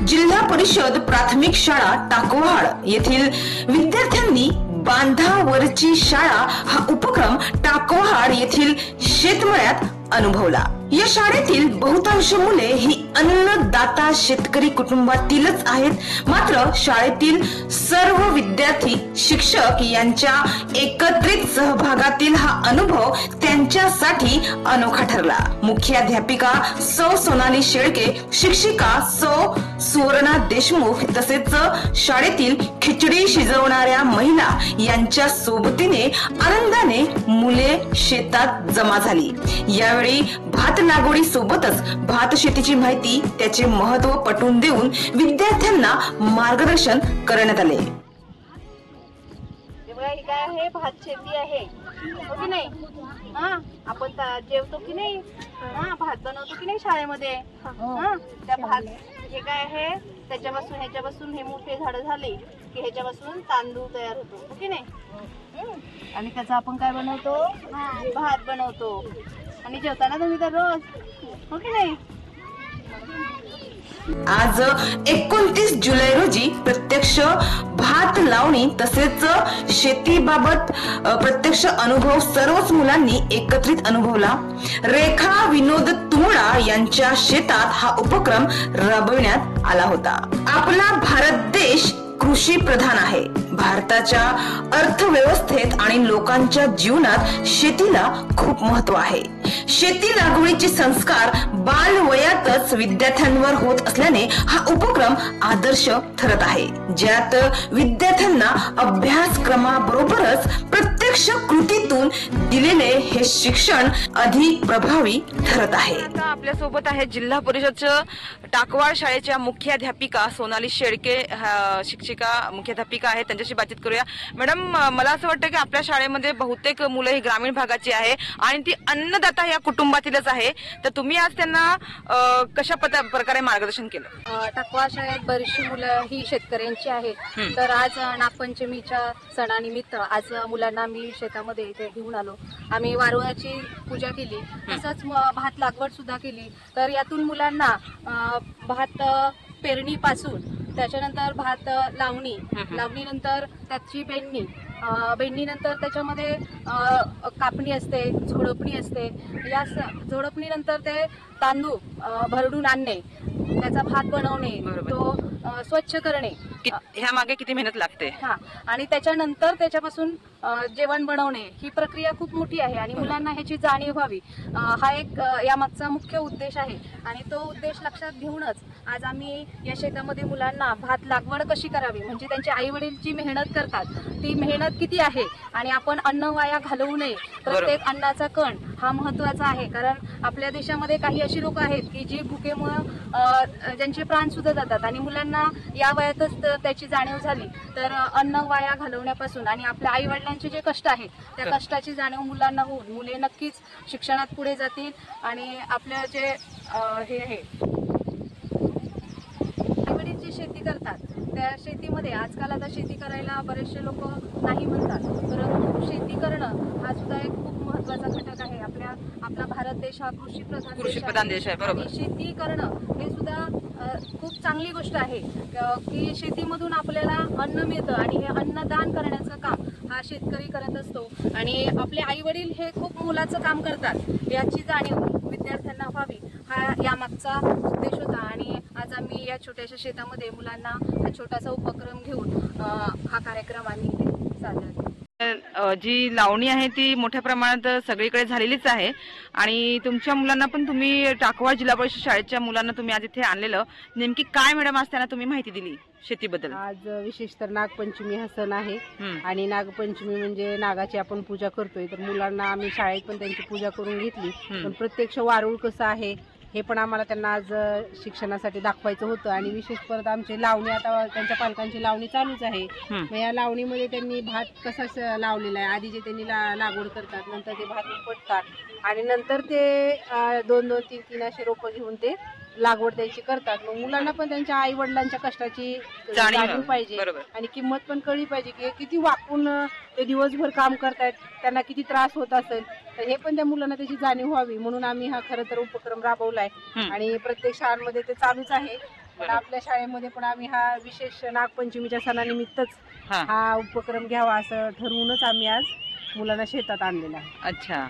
जिल्हा परिषद प्राथमिक शाळा टाकवहाड येथील विद्यार्थ्यांनी बांधावरची शाळा हा उपक्रम टाकवहाड येथील शेतमळ्यात अनुभवला। या शाळेतील बहुतांश मुले ही अन्नदाता शेतकरी कुटुंबातीलच आहेत। मात्र शाळेतील सर्व विद्यार्थी शिक्षक यांच्या एकत्रित सहभागातील हा अनुभव त्यांच्यासाठी अनोखा ठरला। मुख्याध्यापिका सौ सोनाली शेळके, शिक्षिका सौ सुवर्णा देशमुख तसेच शाळेतील खिचडी शिजवणाऱ्या महिला यांच्या सोबतीने आनंदाने मुले शेतात जमा झाली। यावेळी भात लागवडी सोबतच भात शेतीची माहिती, त्याचे महत्त्व पटवून देऊन विद्यार्थ्यांना मार्गदर्शन करण्यात आले। काय आहे, भात शेती आहे हो की नाही? आपण जेवतो की नाही? भात बनवतो की नाही शाळेमध्ये? त्या भात हे काय आहे, त्याच्यापासून ह्याच्यापासून हे मोठे झाड झाले की ह्याच्यापासून तांदूळ तयार होतो हो की नाही? आणि त्याचा आपण काय बनवतो? भात बनवतो। आणि जेवताना तुम्ही दररोज हो की नाही? आज 29 जुलै रोजी प्रत्यक्ष भात लावणी तसेच शेतीबाबत प्रत्यक्ष अनुभव सर्वच मुलांनी एकत्रित अनुभवला। रेखा विनोद तुमडा यांच्या शेतात हा उपक्रम राबविण्यात आला होता। आपला भारत देश कृषी प्रधान आहे। भारताच्या अर्थव्यवस्थेत आणि लोकांच्या जीवनात शेतीला खूप महत्त्व आहे। शेती लागवडीचे संस्कार बालवयातच विद्यार्थ्यांवर होत असल्याने हा उपक्रम आदर्श ठरत आहे, ज्यात विद्यार्थ्यांना अभ्यासक्रमाबरोबरच प्रत्यक्ष कृतीतून दिलेले हे शिक्षण अधिक प्रभावी ठरत आहे। आता आपल्या सोबत आहे जिल्हा परिषदच्या टाकवहाड शाळेच्या मुख्याध्यापिका सोनाली शेळके, शिक्षिका मुख्याध्यापिका आहे, त्यांच्याशी बातचीत करूया। मॅडम, मला असं वाटतं की आपल्या शाळेमध्ये बहुतेक मुलं ही ग्रामीण भागाची आहे आणि ती अन्नदाता या कुटुंबातीलच आहे, तर तुम्ही आज त्यांना कशा प्रकारे मार्गदर्शन केलं? टाकवहाड शाळेत बरीचशी मुलं ही शेतकऱ्यांची आहेत, तर आज नागपंचमीच्या सणानिमित्त आज मुलांना आम्ही शेतामध्ये इथे घेऊन आलो। आम्ही वारुळाची पूजा केली, तसंच भात लागवड सुद्धा केली। तर यातून मुलांना भात पेरणीपासून त्याच्यानंतर भात लावणीनंतर त्याची बेंडणीनंतर त्याच्यामध्ये कापणी असते, झोडपणी असते। या झोडपणीनंतर ते तांदूळ भरडून आणणे, त्याचा भात बनवणे, तो स्वच्छ करणे, ह्या मागे किती मेहनत लागते। आणि त्याच्यानंतर त्याच्यापासून जेवण बनवणे, ही प्रक्रिया खूप मोठी आहे आणि मुलांना ह्याची जाणीव व्हावी, हा एक यामागचा मुख्य उद्देश आहे। आणि तो उद्देश लक्षात घेऊनच आज आम्ही या शेतामध्ये मुलांना भात लागवड कशी करावी, म्हणजे त्यांचे आई वडील जी मेहनत करतात ती मेहनत किती आहे आणि आपण अन्न वाया घालवू नये। प्रत्येक अन्नाचा कण हा महत्वाचा आहे, कारण आपल्या देशामध्ये काही अशी लोक आहेत की जी भुकेमुळे ज्यांचे प्राण सुद्धा जातात आणि मुलांना या वयातच त्याची जाणीव झाली तर अन्न वाया घालवण्यापासून आणि आपल्या आई वडिलांचे जे कष्ट आहेत त्या कष्टाची जाणीव मुलांना होऊन मुले नक्कीच शिक्षणात पुढे जातील आणि आपल्या जे हे आहे आई वडील जी शेती करतात त्या शेतीमध्ये आजकाल आता शेती करायला बरेचसे लोक नाही म्हणतात, परंतु शेती करणं हा सुद्धा एक खूप महत्वाचा घटक आहे। आपला भारत देश हा कृषी प्रधान देश आहे, बरोबर। शेती करणं हे सुद्धा खूप चांगली गोष्ट आहे की शेतीमधून आपल्याला अन्न मिळतं आणि हे अन्नदान करण्याचं काम हा शेतकरी करत असतो आणि आपले आई वडील हे खूप मोलाचं काम करतात, याची जाणीव विद्यार्थ्यांना व्हावी, हा यामागचा उद्देश होता। आणि आज आम्ही या छोट्याशा शेतामध्ये मुलांना हा छोटासा उपक्रम घेऊन हा कार्यक्रम आम्ही इथे साजरा केला। जी लावणी आहे ती मोठ्या प्रमाणात सगळीकडे झालेलीच आहे आणि तुमच्या मुलांना पण तुम्ही टाकवहाड जिल्हा परिषद शाळेच्या मुलांना तुम्ही आज इथे आणलेलं, नेमकी काय मॅडम आज त्यांना तुम्ही माहिती दिली शेतीबद्दल? आज विशेष तर नागपंचमी हा सण आहे आणि नागपंचमी म्हणजे नागाची आपण पूजा करतोय, तर मुलांना आम्ही शाळेत पण त्यांची पूजा करून घेतली, पण प्रत्यक्ष वारुळ कसं आहे हे पण आम्हाला त्यांना आज शिक्षणासाठी दाखवायचं होतं। आणि विशेष परत आमची लावणी, आता त्यांच्या पालकांची लावणी चालूच आहे, मग या लावणीमध्ये त्यांनी भात कसा लावलेला आहे, आधी जे त्यांनी लागवड करतात, नंतर ते भात उपटतात आणि नंतर ते 2-2, 3-3 असे रोपं घेऊन ते लागवड त्यांची करतात। मग मुलांना पण त्यांच्या आई वडिलांच्या कष्टाची जाणीव पाहिजे आणि किंमत पण कळली पाहिजे की किती वाकून ते दिवसभर काम करतायत, त्यांना किती त्रास होत असेल, तर हे पण त्या मुलांना त्याची जाणीव व्हावी म्हणून आम्ही हा खरं तर उपक्रम राबवलाय आणि प्रत्येक शाळांमध्ये ते चालूच आहे। पण आपल्या शाळेमध्ये पण आम्ही हा विशेष नागपंचमीच्या सणानिमित्तच हा हा उपक्रम घ्यावा असं ठरवूनच आम्ही आज मुलांना शेतात आणलेला आहे. अच्छा